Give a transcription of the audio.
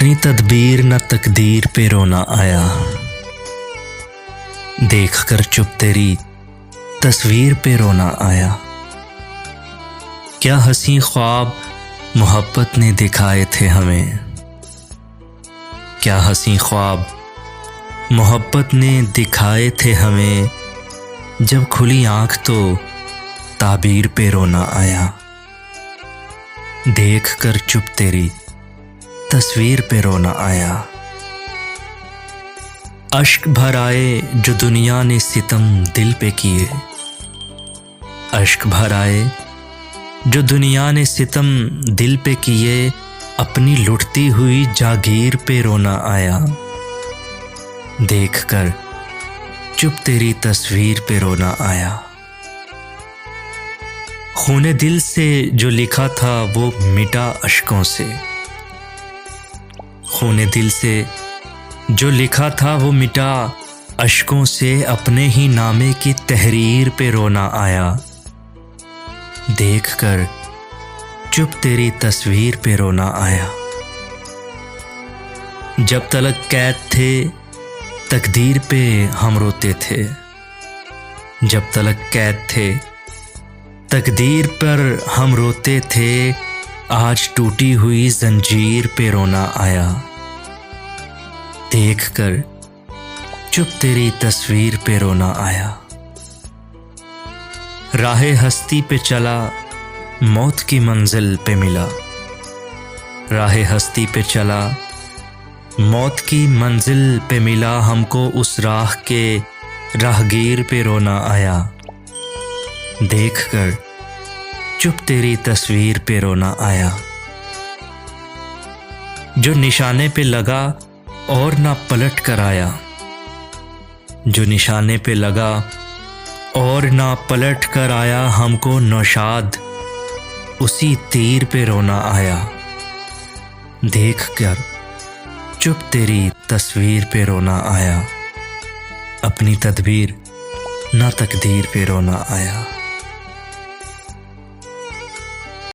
अपनी तदबीर न तकदीर पे रोना आया, देख कर चुप तेरी तस्वीर पे रोना आया। क्या हंसी ख्वाब मोहब्बत ने दिखाए थे हमें, क्या हंसी ख्वाब मोहब्बत ने दिखाए थे हमें। जब खुली आंख तो ताबीर पे रोना आया, देख कर चुप तेरी तस्वीर पे रोना आया। अश्क भर आए जो दुनिया ने सितम दिल पे किए, अश्क भर आए जो दुनिया ने सितम दिल पे किए। अपनी लुटती हुई जागीर पे रोना आया, देख कर चुप तेरी तस्वीर पे रोना आया। खूने दिल से जो लिखा था वो मिटा अश्कों से, खूने दिल से जो लिखा था वो मिटा अश्कों से। अपने ही नामे की तहरीर पे रोना आया, देख कर चुप तेरी तस्वीर पे रोना आया। जब तलक कैद थे तकदीर पे हम रोते थे, जब तलक कैद थे तकदीर पर हम रोते थे। आज टूटी हुई जंजीर पे रोना आया, देख कर चुप तेरी तस्वीर पे रोना आया। राहे हस्ती पे चला मौत की मंजिल पे मिला, राहे हस्ती पे चला मौत की मंजिल पे मिला। हमको उस राह के राहगीर पे रोना आया, देख कर चुप तेरी तस्वीर पे रोना आया। जो निशाने पे लगा और ना पलट कर आया, जो निशाने पे लगा और ना पलट कर आया। हमको नौशाद उसी तीर पे रोना आया, देख कर चुप तेरी तस्वीर पे रोना आया। अपनी तदबीर ना तकदीर पे रोना आया।